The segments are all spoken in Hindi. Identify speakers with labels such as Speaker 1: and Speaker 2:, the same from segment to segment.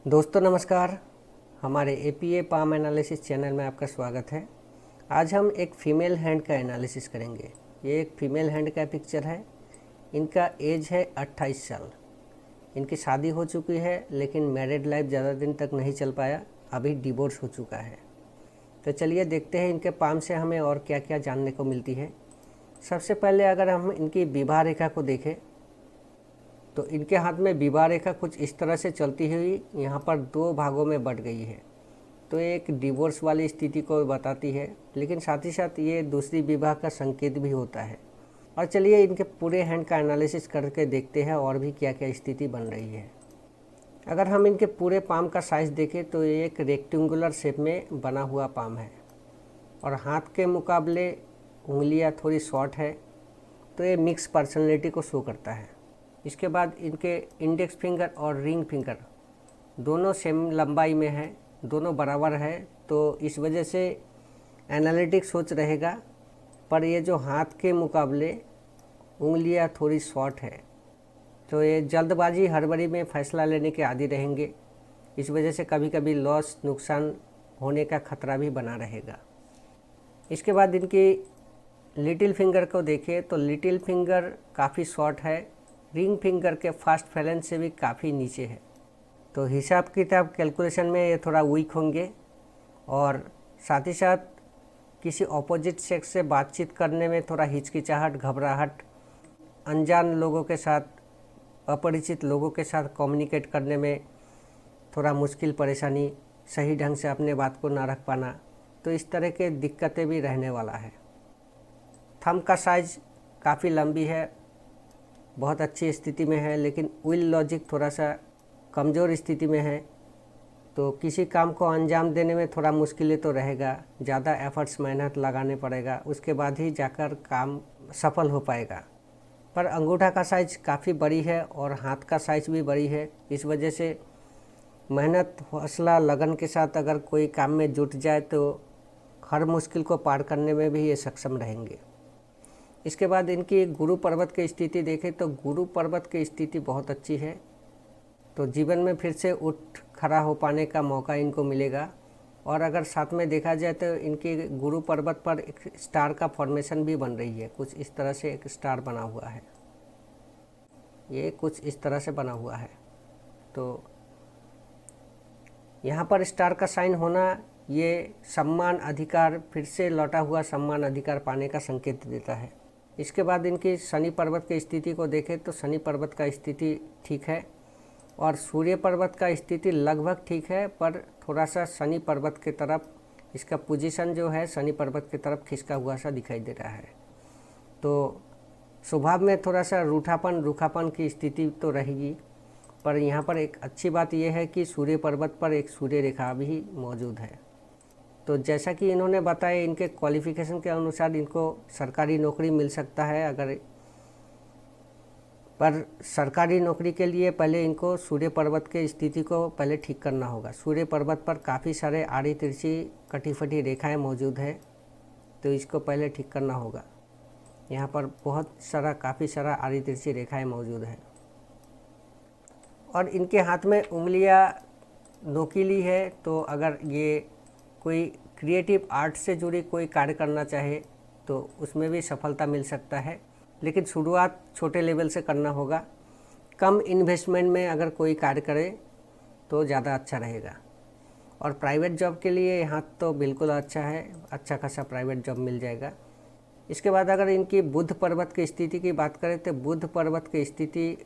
Speaker 1: दोस्तों नमस्कार। हमारे एपीए पाम एनालिसिस चैनल में आपका स्वागत है। आज हम एक फ़ीमेल हैंड का एनालिसिस करेंगे। ये एक फ़ीमेल हैंड का पिक्चर है। इनका एज है 28 साल। इनकी शादी हो चुकी है लेकिन मैरिड लाइफ ज़्यादा दिन तक नहीं चल पाया, अभी डिवोर्स हो चुका है। तो चलिए देखते हैं इनके पाम से हमें और क्या क्या जानने को मिलती है। सबसे पहले अगर हम इनकी विवाह रेखा को देखें तो इनके हाथ में विवाह रेखा कुछ इस तरह से चलती हुई यहाँ पर दो भागों में बट गई है। तो एक डिवोर्स वाली स्थिति को बताती है, लेकिन साथ ही साथ ये दूसरी विवाह का संकेत भी होता है। और चलिए इनके पूरे हैंड का एनालिसिस करके देखते हैं और भी क्या क्या स्थिति बन रही है। अगर हम इनके पूरे पाम का साइज़ देखें तो ये एक रेक्टेंगुलर शेप में बना हुआ पाम है और हाथ के मुकाबले उंगलियां थोड़ी शॉर्ट है, तो ये मिक्स पर्सनैलिटी को शो करता है। इसके बाद इनके इंडेक्स फिंगर और रिंग फिंगर दोनों सेम लंबाई में है, दोनों बराबर है, तो इस वजह से एनालिटिक सोच रहेगा। पर ये जो हाथ के मुकाबले उंगलियां थोड़ी शॉर्ट है, तो ये जल्दबाजी हड़बड़ी में फ़ैसला लेने के आदी रहेंगे। इस वजह से कभी कभी लॉस नुकसान होने का खतरा भी बना रहेगा। इसके बाद इनकी लिटिल फिंगर को देखें तो लिटिल फिंगर काफ़ी शॉर्ट है, रिंग फिंगर के फास्ट फैलेंस से भी काफ़ी नीचे है। तो हिसाब किताब कैलकुलेशन में ये थोड़ा वीक होंगे और साथ ही साथ किसी ऑपोजिट सेक्स से बातचीत करने में थोड़ा हिचकिचाहट, घबराहट, अनजान लोगों के साथ, अपरिचित लोगों के साथ कम्युनिकेट करने में थोड़ा मुश्किल परेशानी, सही ढंग से अपने बात को ना रख पाना, तो इस तरह के दिक्कतें भी रहने वाला है। थंब का साइज काफ़ी लंबी है, बहुत अच्छी स्थिति में है, लेकिन विल लॉजिक थोड़ा सा कमज़ोर स्थिति में है। तो किसी काम को अंजाम देने में थोड़ा मुश्किलें तो रहेगा, ज़्यादा एफर्ट्स, मेहनत लगाने पड़ेगा, उसके बाद ही जाकर काम सफल हो पाएगा। पर अंगूठा का साइज़ काफ़ी बड़ी है और हाथ का साइज़ भी बड़ी है। इस वजह से मेहनत, हौसला, लगन के साथ अगर कोई काम में जुट जाए तो हर मुश्किल को पार करने में भी ये सक्षम रहेंगे। इसके बाद इनकी गुरु पर्वत की स्थिति देखें तो गुरु पर्वत की स्थिति बहुत अच्छी है। तो जीवन में फिर से उठ खड़ा हो पाने का मौका इनको मिलेगा। और अगर साथ में देखा जाए तो इनके गुरु पर्वत पर एक स्टार का फॉर्मेशन भी बन रही है। कुछ इस तरह से एक स्टार बना हुआ है, ये कुछ इस तरह से बना हुआ है। तो यहाँ पर स्टार का साइन होना ये सम्मान, अधिकार, फिर से लौटा हुआ सम्मान, अधिकार पाने का संकेत देता है। इसके बाद इनकी शनि पर्वत की स्थिति को देखें तो शनि पर्वत का स्थिति ठीक है और सूर्य पर्वत का स्थिति लगभग ठीक है, पर थोड़ा सा शनि पर्वत की तरफ इसका पोजीशन जो है शनि पर्वत की तरफ खिसका हुआ सा दिखाई दे रहा है। तो स्वभाव में थोड़ा सा रूठापन, रुखापन की स्थिति तो रहेगी, पर यहाँ पर एक अच्छी बात यह है कि सूर्य पर्वत पर एक सूर्य रेखा भी मौजूद है। तो जैसा कि इन्होंने बताया, इनके क्वालिफ़िकेशन के अनुसार इनको सरकारी नौकरी मिल सकता है। अगर पर सरकारी नौकरी के लिए पहले इनको सूर्य पर्वत के स्थिति को पहले ठीक करना होगा। सूर्य पर्वत पर काफ़ी सारे आड़ी तिरछी कटी-फटी रेखाएं मौजूद है, तो इसको पहले ठीक करना होगा। यहाँ पर काफ़ी सारा आड़ी तिरछी रेखाएं मौजूद है। और इनके हाथ में उंगलियाँ नोकीली है, तो अगर ये कोई क्रिएटिव आर्ट से जुड़ी कोई कार्य करना चाहे तो उसमें भी सफलता मिल सकता है, लेकिन शुरुआत छोटे लेवल से करना होगा। कम इन्वेस्टमेंट में अगर कोई कार्य करे तो ज़्यादा अच्छा रहेगा। और प्राइवेट जॉब के लिए यहाँ तो बिल्कुल अच्छा है, अच्छा खासा प्राइवेट जॉब मिल जाएगा। इसके बाद अगर इनकी बुध पर्वत की स्थिति की बात करें तो बुध पर्वत की स्थिति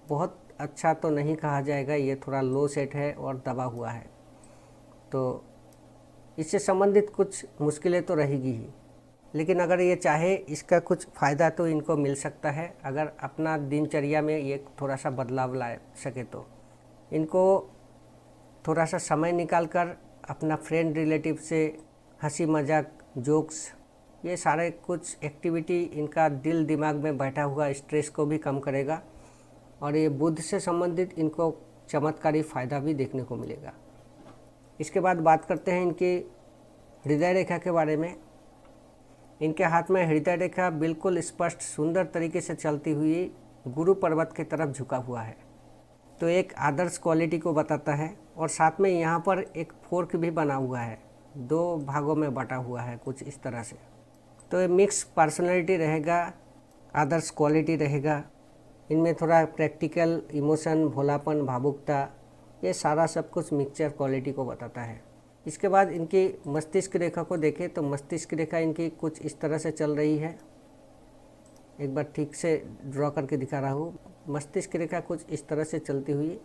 Speaker 1: बहुत अच्छा तो नहीं कहा जाएगा, ये थोड़ा लो सेट है और दबा हुआ है। तो इससे संबंधित कुछ मुश्किलें तो रहेगी ही, लेकिन अगर ये चाहे इसका कुछ फ़ायदा तो इनको मिल सकता है। अगर अपना दिनचर्या में ये थोड़ा सा बदलाव ला सके तो इनको थोड़ा सा समय निकाल कर अपना फ्रेंड रिलेटिव से हंसी मजाक, जोक्स, ये सारे कुछ एक्टिविटी इनका दिल दिमाग में बैठा हुआ स्ट्रेस को भी कम करेगा और ये बुध से संबंधित इनको चमत्कारी फ़ायदा भी देखने को मिलेगा। इसके बाद बात करते हैं इनकी हृदय रेखा के बारे में। इनके हाथ में हृदय रेखा बिल्कुल स्पष्ट, सुंदर तरीके से चलती हुई गुरु पर्वत की तरफ झुका हुआ है। तो एक आदर्श क्वालिटी को बताता है। और साथ में यहाँ पर एक फोर्क भी बना हुआ है, 2 भागों में बटा हुआ है कुछ इस तरह से। तो ये मिक्स पर्सनैलिटी रहेगा, आदर्श क्वालिटी रहेगा। इनमें थोड़ा प्रैक्टिकल, इमोशन, भोलापन, भावुकता, ये सारा सब कुछ मिक्सचर क्वालिटी को बताता है। इसके बाद इनकी मस्तिष्क रेखा को देखें तो मस्तिष्क रेखा इनकी कुछ इस तरह से चल रही है। एक बार ठीक से ड्रॉ करके दिखा रहा हूँ। मस्तिष्क रेखा कुछ इस तरह से चलती हुई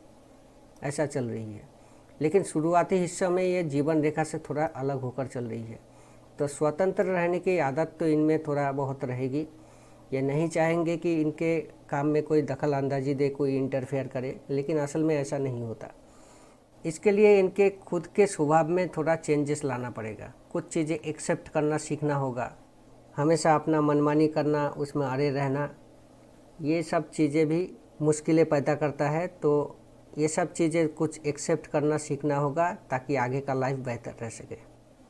Speaker 1: ऐसा चल रही है, लेकिन शुरुआती हिस्सों में ये जीवन रेखा से थोड़ा अलग होकर चल रही है। तो स्वतंत्र रहने की आदत तो इनमें थोड़ा बहुत रहेगी। ये नहीं चाहेंगे कि इनके काम में कोई दखल अंदाजी दे, कोई इंटरफेयर करे, लेकिन असल में ऐसा नहीं होता। इसके लिए इनके खुद के स्वभाव में थोड़ा चेंजेस लाना पड़ेगा। कुछ चीज़ें एक्सेप्ट करना सीखना होगा। हमेशा अपना मनमानी करना, उसमें अड़े रहना, ये सब चीज़ें भी मुश्किलें पैदा करता है। तो ये सब चीज़ें कुछ एक्सेप्ट करना सीखना होगा ताकि आगे का लाइफ बेहतर रह सके।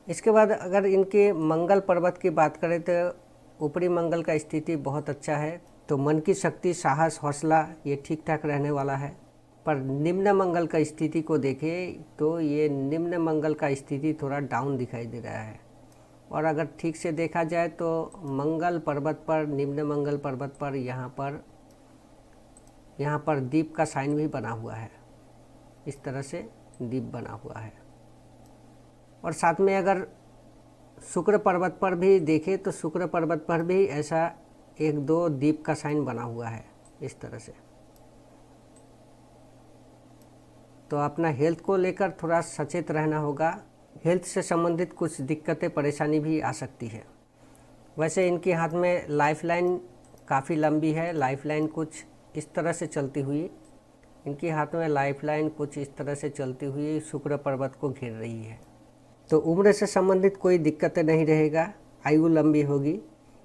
Speaker 1: इसके बाद अगर इनके मंगल पर्वत की बात करें तो ऊपरी मंगल का स्थिति बहुत अच्छा है। तो मन की शक्ति, साहस, हौसला ये ठीक ठाक रहने वाला है। पर निम्न मंगल का स्थिति को देखें तो ये निम्न मंगल का स्थिति थोड़ा डाउन दिखाई दे रहा है। और अगर ठीक से देखा जाए तो मंगल पर्वत पर, निम्न मंगल पर्वत पर यहाँ पर दीप का साइन भी बना हुआ है। इस तरह से दीप बना हुआ है। और साथ में अगर शुक्र पर्वत पर भी देखें तो शुक्र पर्वत पर भी ऐसा 1-2 दीप का साइन बना हुआ है इस तरह से। तो अपना हेल्थ को लेकर थोड़ा सचेत रहना होगा। हेल्थ से संबंधित कुछ दिक्कतें, परेशानी भी आ सकती है। वैसे इनके हाथ में लाइफ लाइन काफ़ी लंबी है। लाइफ लाइन कुछ इस तरह से चलती हुई, इनके हाथ में लाइफ लाइन कुछ इस तरह से चलती हुई शुक्र पर्वत को घेर रही है। तो उम्र से संबंधित कोई दिक्कतें नहीं रहेगा, आयु लंबी होगी।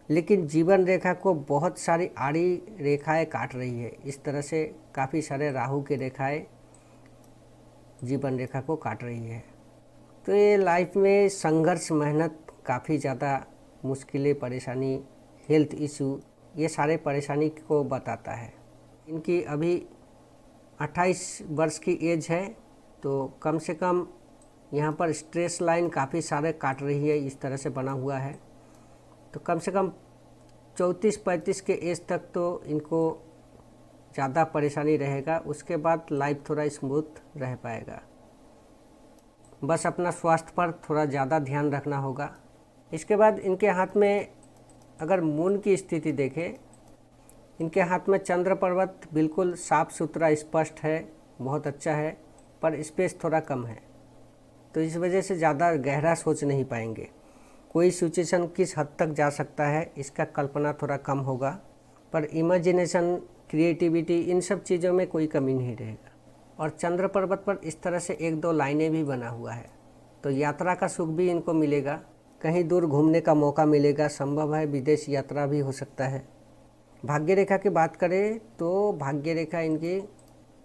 Speaker 1: लेकिन जीवन रेखा को बहुत सारी आड़ी रेखाएं काट रही है। इस तरह से काफ़ी सारे राहु की रेखाएं जीवन रेखा को काट रही है। तो ये लाइफ में संघर्ष, मेहनत, काफ़ी ज़्यादा मुश्किलें, परेशानी, हेल्थ इशू, ये सारे परेशानी को बताता है। इनकी अभी 28 वर्ष की एज है। तो कम से कम यहाँ पर स्ट्रेस लाइन काफ़ी सारे काट रही है, इस तरह से बना हुआ है। तो कम से कम 34-35 के एज तक तो इनको ज़्यादा परेशानी रहेगा। उसके बाद लाइफ थोड़ा स्मूथ रह पाएगा। बस अपना स्वास्थ्य पर थोड़ा ज़्यादा ध्यान रखना होगा। इसके बाद इनके हाथ में अगर मून की स्थिति देखें, इनके हाथ में चंद्र पर्वत बिल्कुल साफ सुथरा स्पष्ट है, बहुत अच्छा है, पर स्पेस थोड़ा कम है। तो इस वजह से ज़्यादा गहरा सोच नहीं पाएंगे। कोई सिचुएशन किस हद तक जा सकता है इसका कल्पना थोड़ा कम होगा, पर इमेजिनेशन, क्रिएटिविटी, इन सब चीज़ों में कोई कमी नहीं रहेगा। और चंद्र पर्वत पर इस तरह से 1-2 लाइनें भी बना हुआ है। तो यात्रा का सुख भी इनको मिलेगा, कहीं दूर घूमने का मौका मिलेगा, संभव है विदेश यात्रा भी हो सकता है। भाग्य रेखा की बात करें तो भाग्य रेखा इनकी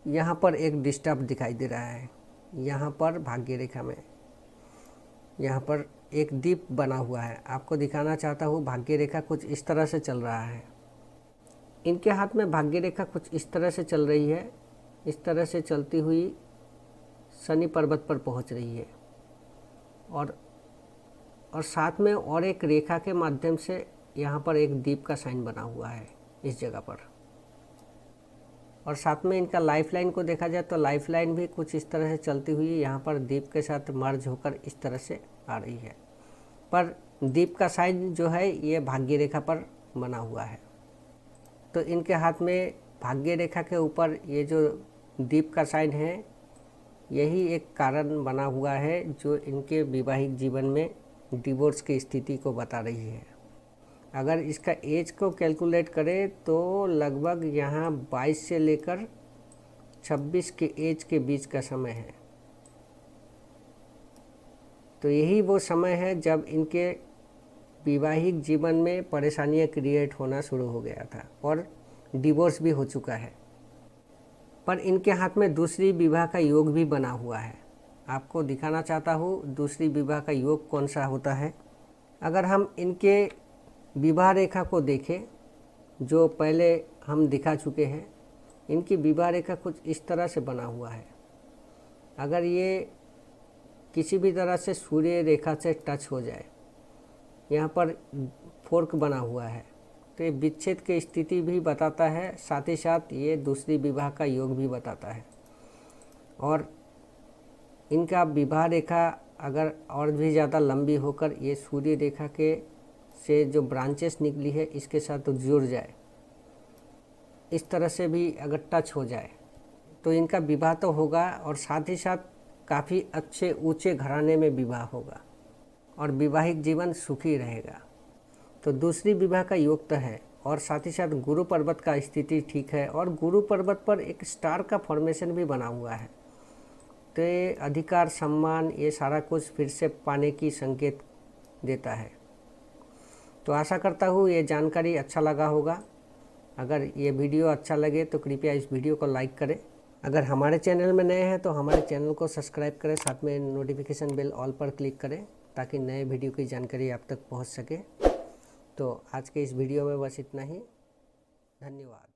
Speaker 1: यहाँ पर एक डिस्टर्ब दिखाई दे रहा है। यहाँ पर भाग्य रेखा में यहाँ पर एक दीप बना हुआ है। आपको दिखाना चाहता हूँ, भाग्य रेखा कुछ इस तरह से चल रहा है। इनके हाथ में भाग्य रेखा कुछ इस तरह से चल रही है। इस तरह से चलती हुई शनि पर्वत पर पहुँच रही है। और साथ में और एक रेखा के माध्यम से यहाँ पर एक दीप का साइन बना हुआ है इस जगह पर। और साथ में इनका लाइफ लाइन को देखा जाए तो लाइफ लाइन भी कुछ इस तरह से चलती हुई यहाँ पर दीप के साथ मर्ज होकर इस तरह से आ रही है। पर दीप का साइन जो है ये भाग्य रेखा पर बना हुआ है। तो इनके हाथ में भाग्य रेखा के ऊपर ये जो दीप का साइन है, यही एक कारण बना हुआ है जो इनके वैवाहिक जीवन में डिवोर्स की स्थिति को बता रही है। अगर इसका एज को कैलकुलेट करें तो लगभग यहाँ 22 से लेकर 26 के एज के बीच का समय है। तो यही वो समय है जब इनके वैवाहिक जीवन में परेशानियाँ क्रिएट होना शुरू हो गया था और डिवोर्स भी हो चुका है। पर इनके हाथ में दूसरी विवाह का योग भी बना हुआ है। आपको दिखाना चाहता हूँ दूसरी विवाह का योग कौन सा होता है। अगर हम इनके विवाह रेखा को देखें जो पहले हम दिखा चुके हैं, इनकी विवाह रेखा कुछ इस तरह से बना हुआ है। अगर ये किसी भी तरह से सूर्य रेखा से टच हो जाए, यहाँ पर फोर्क बना हुआ है, तो ये विच्छेद की स्थिति भी बताता है, साथ ही साथ ये दूसरी विवाह का योग भी बताता है। और इनका विवाह रेखा अगर और भी ज़्यादा लंबी होकर ये सूर्य रेखा के से जो ब्रांचेस निकली है इसके साथ जुड़ जाए, इस तरह से भी अगर टच हो जाए तो इनका विवाह तो होगा और साथ ही साथ काफ़ी अच्छे ऊंचे घराने में विवाह होगा और वैवाहिक जीवन सुखी रहेगा। तो दूसरी विवाह का योग तो है और साथ ही साथ गुरु पर्वत का स्थिति ठीक है और गुरु पर्वत पर एक स्टार का फॉर्मेशन भी बना हुआ है। तो ये अधिकार, सम्मान, ये सारा कुछ फिर से पाने की संकेत देता है। तो आशा करता हूँ ये जानकारी अच्छा लगा होगा। अगर ये वीडियो अच्छा लगे तो कृपया इस वीडियो को लाइक करें। अगर हमारे चैनल में नए हैं तो हमारे चैनल को सब्सक्राइब करें, साथ में नोटिफिकेशन बेल ऑल पर क्लिक करें ताकि नए वीडियो की जानकारी आप तक पहुंच सके। तो आज के इस वीडियो में बस इतना ही। धन्यवाद।